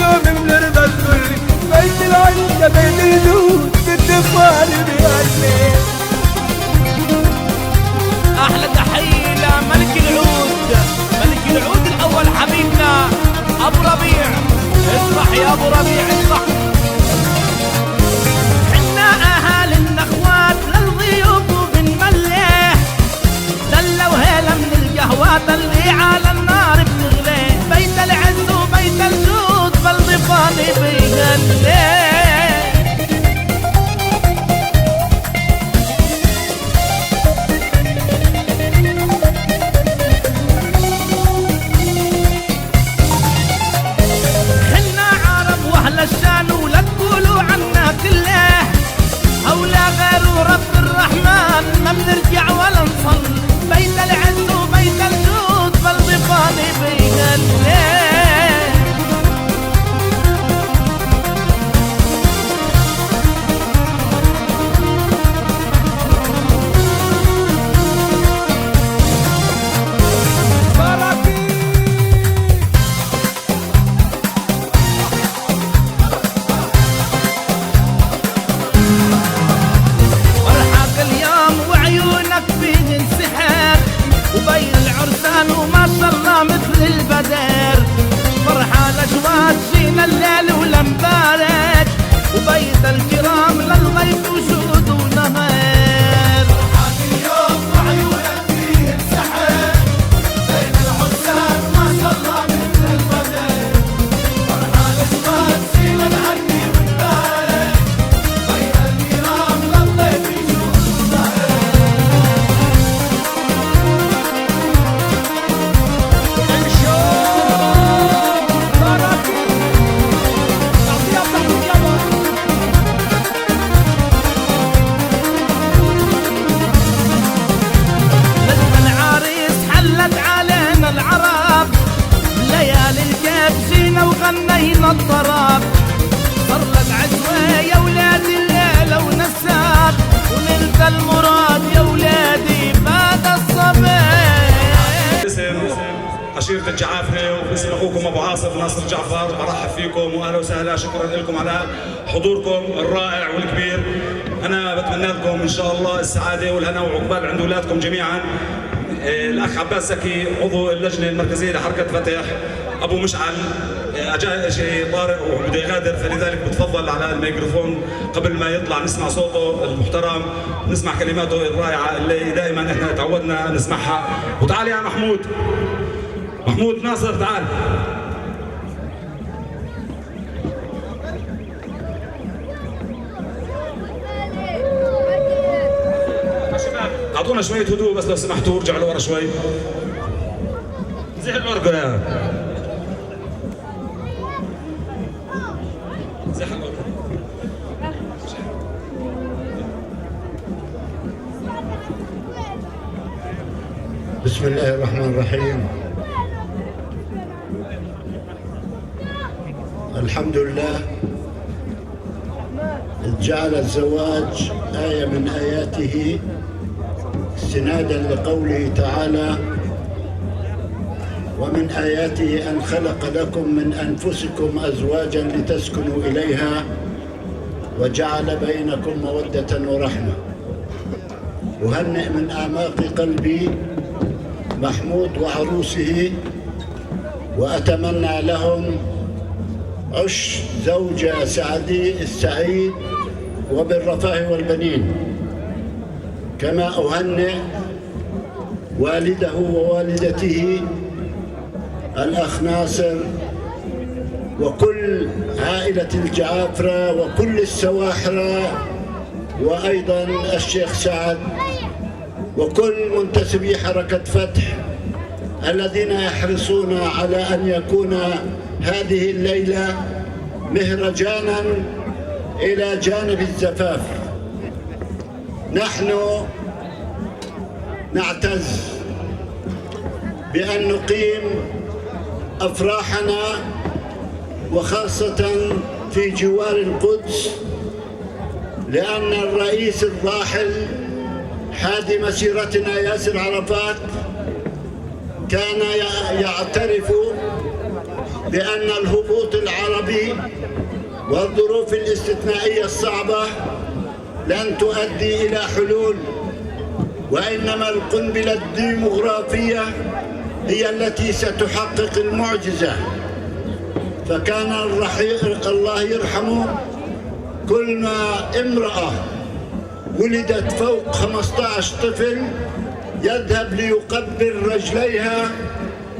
يوم بنرضى الكل، بيت العزة بيت الجود بالدفار بيهني. احلى تحية لملك العود، ملك العود الاول حبيبنا ابو ربيع. اصبح يا ابو ربيع اصبح. حنا اهالي النخوات للضيوف وبنملح، دلوا هيلا من القهوات اللي على النار بتغلي. بيت العز وبيت الجود بالضفاني بيغني. الشان ولا تقولوا عنا كله، هولا غير رب الرحمن ما بنرجع ولا نصل. بيت العز وبيت الجود بالضفاني بيغني. وبين العرسان وما شاء الله مثل البدر، فرحة الأجواء تجينا الليل والمبارك، وبيت الكرام للضيف وجود ونهار. فرحة اليوم وعيونك فيه السحر، بين العرسان ما شاء الله مثل البدر، فرحة الأجواء تجينا نهني ونبارك، بيت الكرام للضيف وجود ونهار. وغنينا الطرب، صار لك عزوة يا ولادي الليلة ونسات، ونلت المراد يا ولادي بعد الصبح. اسم عشيرة الجعافرة وباسم اخوكم ابو عاصف ناصر جعفر برحب فيكم واهلا وسهلا. شكرا لكم على حضوركم الرائع والكبير. انا بتمنى لكم ان شاء الله السعادة والهنا وعقبال عند اولادكم جميعا. الاخ عباس زكي عضو اللجنة المركزية لحركة فتح، ابو مشعل اجا شيء طارئ وبده يغادر، فلذلك بتفضل على الميكروفون قبل ما يطلع نسمع صوته المحترم، نسمع كلماته الرائعه اللي دائما احنا تعودنا نسمعها. وتعال يا محمود، محمود ناصر تعال. اعطونا شويه هدوء بس لو سمحتوا، ارجعوا لورا شوي. زي الورقه يا بسم الله الرحمن الرحيم. الحمد لله جعل الزواج آية من آياته استنادا لقوله تعالى: ومن آياته أن خلق لكم من أنفسكم أزواجا لتسكنوا إليها وجعل بينكم مودة ورحمة. أهنئ من أعماق قلبي محمود وعروسه، وأتمنى لهم عش زوجة السعيد وبالرفاه والبنين. كما أهنئ والده ووالدته الأخ ناصر وكل عائلة الجعافرة وكل السواحرة، وأيضا الشيخ سعد وكل منتسبي حركة فتح الذين يحرصون على أن يكون هذه الليلة مهرجانا إلى جانب الزفاف. نحن نعتز بأن نقيم أفراحنا وخاصة في جوار القدس، لأن الرئيس الراحل حادي مسيرتنا ياسر عرفات كان يعترف بأن الهبوط العربي والظروف الاستثنائية الصعبة لن تؤدي إلى حلول، وإنما القنبلة الديمغرافية هي التي ستحقق المعجزة. فكان الله يرحمه كل ما امرأة ولدت فوق 15 طفل يذهب ليقبل رجليها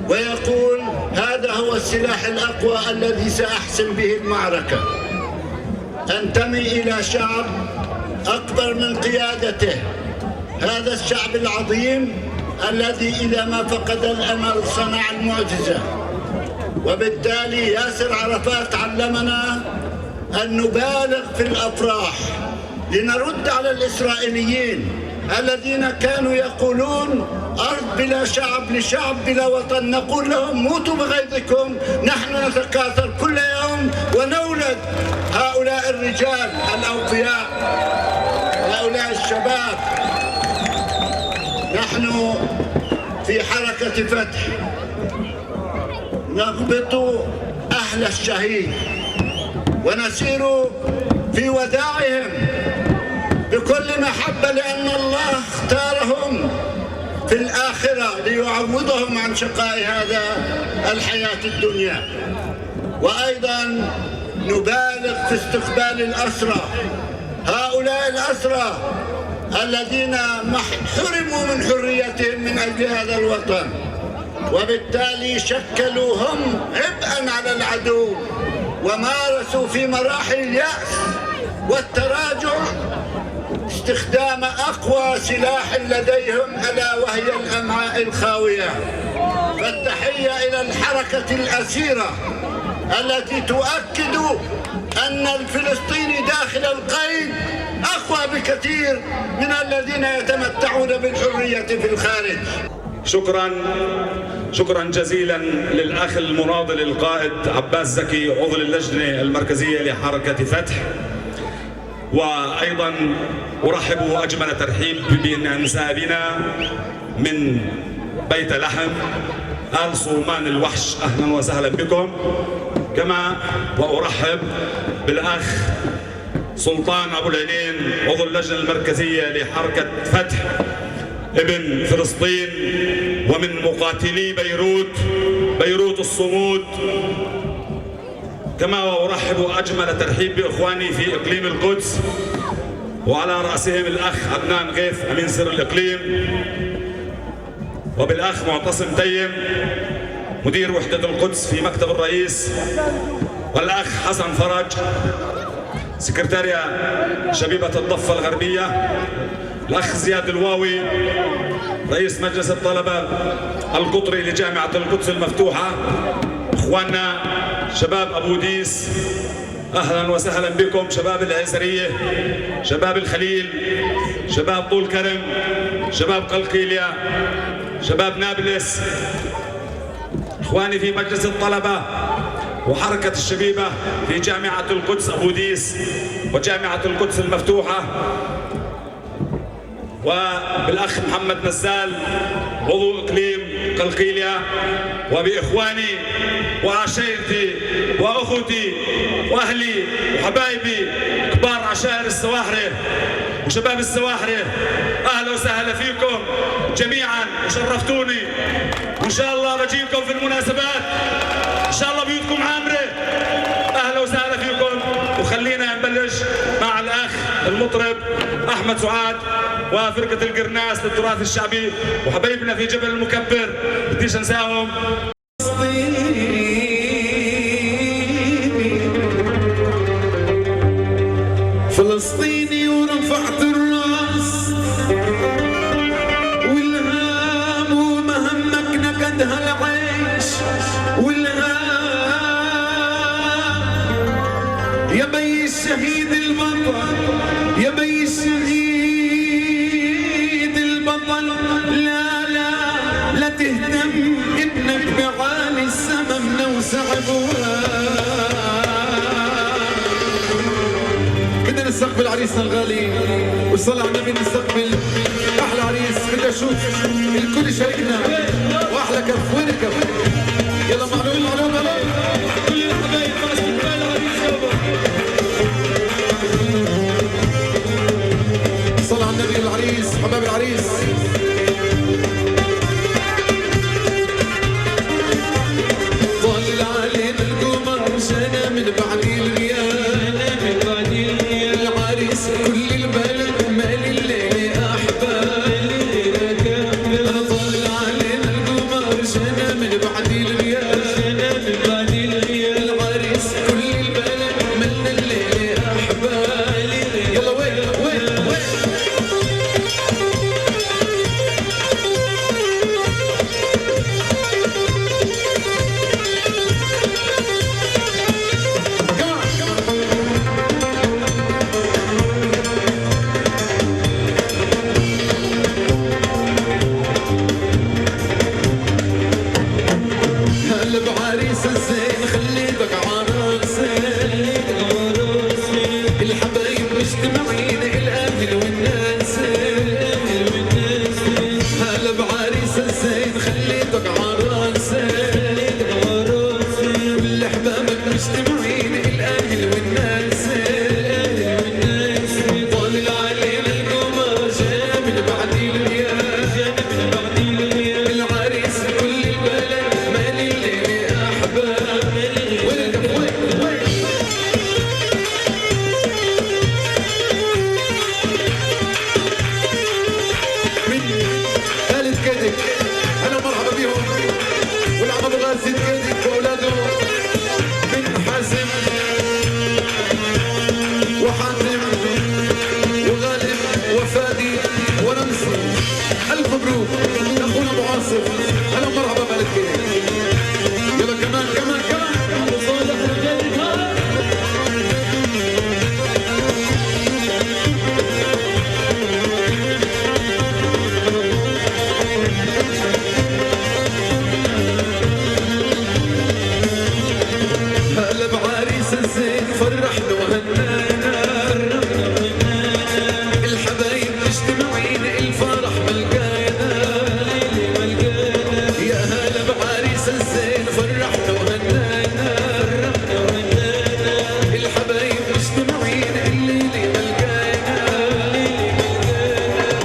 ويقول هذا هو السلاح الأقوى الذي سأحسم به المعركة. أنتمي إلى شعب أكبر من قيادته، هذا الشعب العظيم الذي إذا ما فقد الأمل صنع المعجزة. وبالتالي ياسر عرفات علمنا أن نبالغ في الأفراح لنرد على الإسرائيليين الذين كانوا يقولون أرض بلا شعب لشعب بلا وطن. نقول لهم موتوا بغيظكم، نحن نتكاثر كل يوم ونولد هؤلاء الرجال الأوفياء، هؤلاء الشباب. نحن في حركة فتح نغبط أهل الشهيد ونسير في وداعهم بكل محبة، لأن الله اختارهم في الآخرة ليعوضهم عن شقاء هذا الحياة الدنيا. وأيضا نبالغ في استقبال الأسرى، هؤلاء الأسرى الذين حرموا من حريتهم من أجل هذا الوطن، وبالتالي شكلوا هم عبئا على العدو ومارسوا في مراحل اليأس والتراجع استخدام أقوى سلاح لديهم ألا وهي الأمعاء الخاوية. فالتحية إلى الحركة الأسيرة التي تؤكد أن الفلسطيني داخل القيد أقوى بكثير من الذين يتمتعون بالحرية في الخارج. شكرا جزيلا للأخ المناضل القائد عباس زكي عضو اللجنة المركزية لحركة فتح. وأيضا أرحب أجمل ترحيب بأنسابنا من بيت لحم آل صومان الوحش، أهلا وسهلا بكم. كما وأرحب بالأخ سلطان أبو العينين عضو اللجنة المركزية لحركة فتح ابن فلسطين ومن مقاتلي بيروت الصمود. كما وأرحب أجمل ترحيب بإخواني في إقليم القدس وعلى رأسهم الأخ عدنان غيث أمين سر الإقليم، وبالأخ معتصم تيم مدير وحدة القدس في مكتب الرئيس، والأخ حسن فرج سكرتاريا شبيبة الضفة الغربية، الأخ زياد الواوي رئيس مجلس الطلبة القطري لجامعة القدس المفتوحة، إخواننا شباب أبو ديس أهلا وسهلا بكم، شباب العزرية، شباب الخليل، شباب طول كرم، شباب قلقيلية، شباب نابلس، إخواني في مجلس الطلبة وحركة الشبيبة في جامعة القدس أبو ديس وجامعة القدس المفتوحة، وبالأخ محمد نزال عضو إقليم قلقيلية، وبإخواني وعشيرتي وأخوتي وأهلي وحبايبي كبار عشائر السواحرة وشباب السواحرة. أهلا وسهلا فيكم جميعا وشرفتوني، وإن شاء الله بجيكم في المناسبات، إن شاء الله بيوتكم عامرة. أهلا وسهلا فيكم. وخلينا نبلش مع الأخ المطرب أحمد سعاد وفرقة القرناس للتراث الشعبي وحبايبنا في جبل المكبر، بديش انساهم. فلسطيني ورفعت الراس والهام ومهمك نكدها العيش والهام يا بي الشهيد البطل، يا بي الشهيد البطل. لا لا لا تهتم ابنك بعالي السما منوسع ابواب. بدنا نستقبل عريسنا الغالي وصلى على النبي، نستقبل احلى عريس. بدي اشوف الكل يشاركنا واحلى كف. وين الكف؟ يلا معلوم معلوم. شامل بعديل الريال العريس كل البلد ملنا الليل احبال يلا وين وين وين هلا بعريس الزين خليتك عروسي الحبايب مجتمعين الاهل والناس هلا بعريس الزين خليتك عروسي كل احبابك مجتمعين الاهل والناس طالع علينا القمر جامل بعديل الريال العريس كل البلد مالي الليل احباب وين وين خالد كدك هلا مرحبا بيهم والعم ابو غازي كدك واولاده بن حازم وحاتم وغالب وفادي ورمزي الف مبروك اخونا ابو عاصف هلا مرحبا خالد كدك يلا كمان كمان كمان ابو صالح وجدك هلا بعريس الزين فرحنا وهنانا الحبايب مجتمعين الفرح ملقانا يا هلا بعريس الزين فرحنا وهنانا الحبايب مجتمعين الليل ملقانا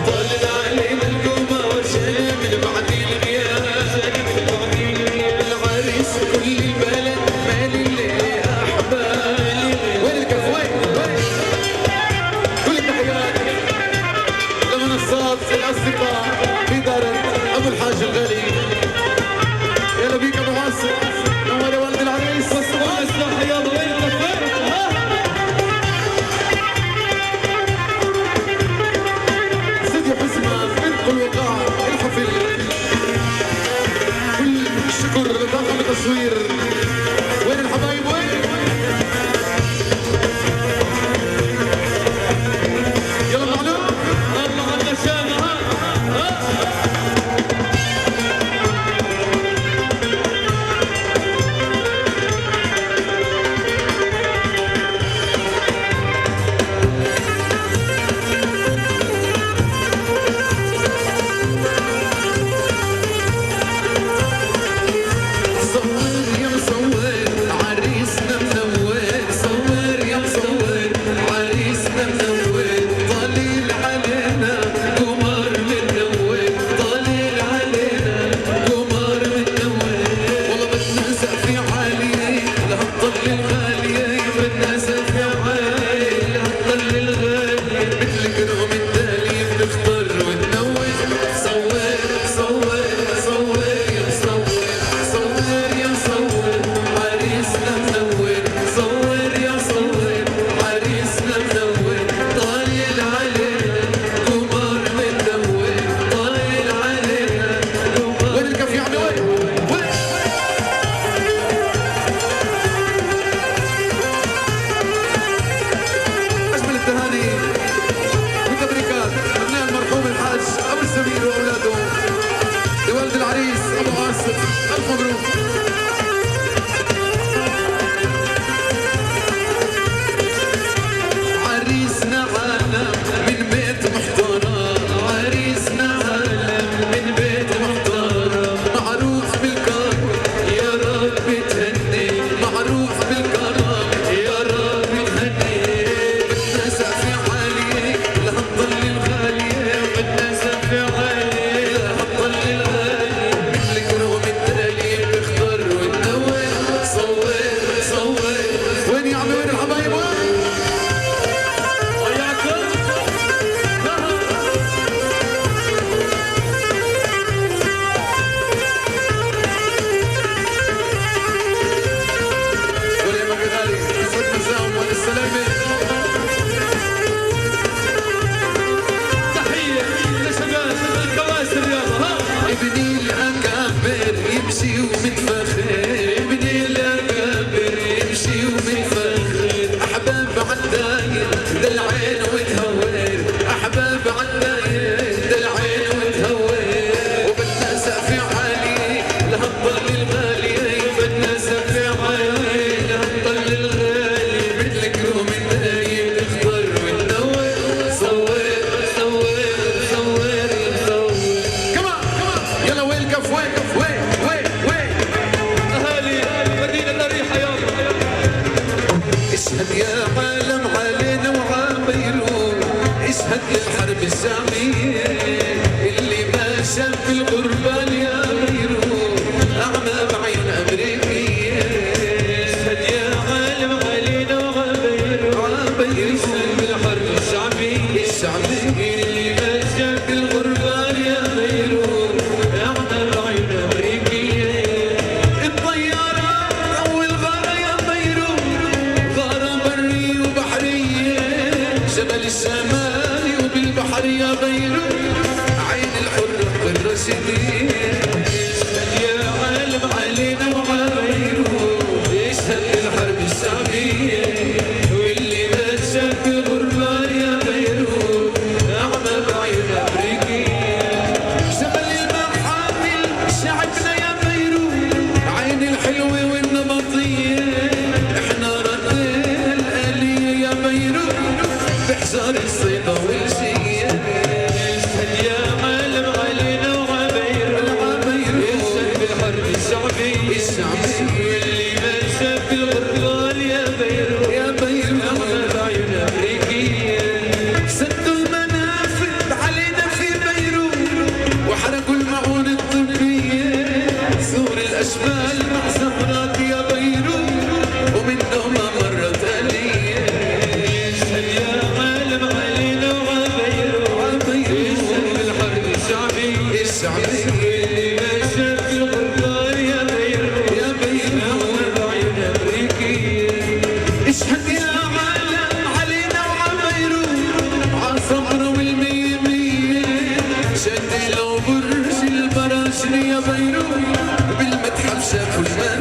طالع علينا القمر شامل بعديل الريال العريس كل البلد مالي الليل احبال وين الكف وين وين كل التحيات لمنصات الاصدقاء في دارة ابو الحاج الغالي يلا بيك ابو عاصم نور يا ولد العريس والصباح يا ابو وين سيدي حسنى بنت الوقاع الحفل كل الشكر طاقم التصوير وين الحبايب وين يلا معلوم الله عنا شانها صور يا مصور عريسنا منور صور يا مصور عريسنا منور طليل علينا قمر منور طليل علينا قمر منور والله بدنا سقف عالي لهالطل الغالية بدنا سقف عالي لهالطل الغالي مثل كرم الدالي بنختار وننور صور صور صور يا مصور صور يا مصور عريسنا منور صور يا مصور عريسنا منور طالع علينا قمر منور طالع علينا قمر وين الكف يا عمي وين وين اجمل التهاني والتبريكات لابناء المرحوم الحاج ابو السمير واولاده لولد العريس ابو عاصف الف مبروك عريسنا عالم من بيت محترم عريسنا عالم من بيت محترم معروف بالكرم يا رب تهني معروف بالكرم يا رب تهني بدنا سقف عالي لهالطل الغالية بدنا سقف عالي لهالطل الغالي مثل كرم الدالي الاشبال مع سفرات يا بيروت ومنهم مرت اليه يشهد يا عالم علينا وعبيروت يشهد بالحرب الشعبي اللي ما شاف الغدار يا بيروت يا بيروت عين امريكيه اشهد يا عالم علينا وعبيروت عالصبر والميميه شد لو برج البراشني يا بيروت بالمتحف شافوا المال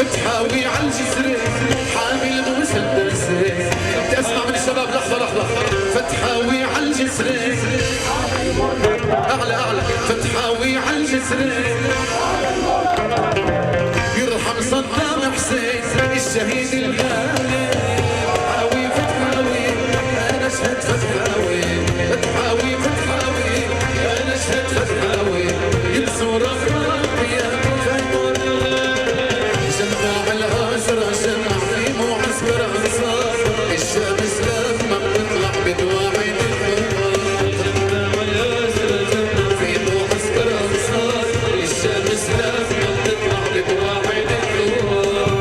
فتحاوي على الجسر حامل مسدس. بدي اسمع من الشباب لحظه لحظه. فتحاوي على الجسر اعلى اعلى. فتحاوي على الجسر يرحم صدام حسين الشهيد الغالي. فتحاوي فتحاوي انا اشهد فتحاوي. فتحاوي فتحاوي انا اشهد فتحاوي. ينصر افريقيا جمع الاسرى جمع في معسكر انصار. الشمس لما بتطلع بتواعد الثوار. جمع الاسرى جمع في معسكر انصار. الشمس لما بتطلع بتواعد الثوار.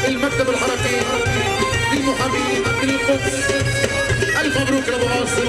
المكتب الحركي للمحامين من القدس الف مبروك لابو عاصم.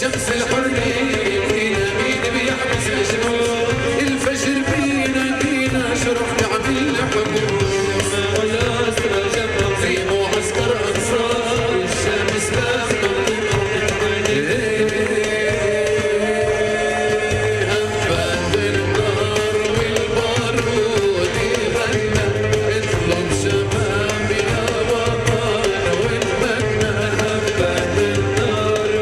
شمس الحرية فينا مين بيحبس الجنون. الفجر بينا بينا شرح نعمل حبوب. في معسكر انصار الشمس لما هبت النار والبارود يغنى. اطلب شبابنا وطن ونتمنى. هبت النار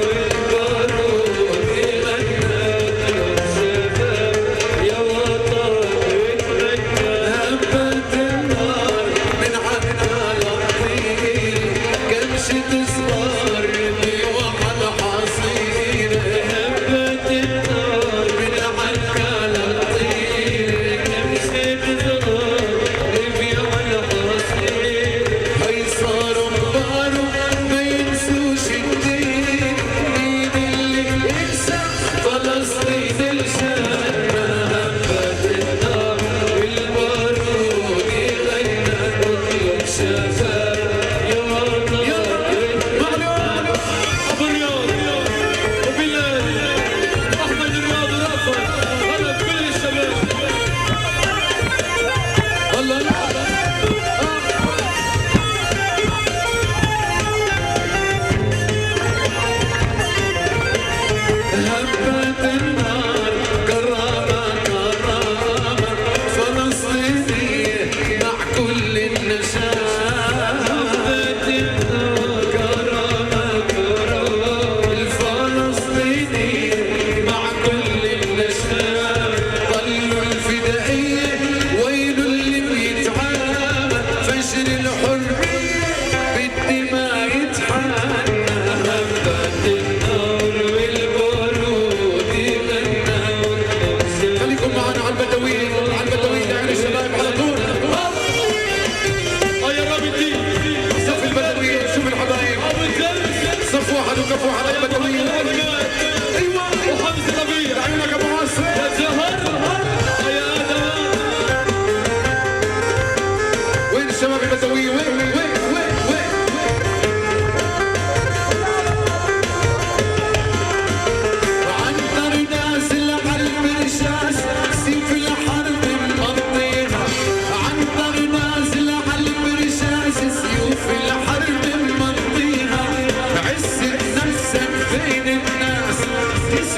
النار والبارود يغنى.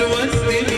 تودي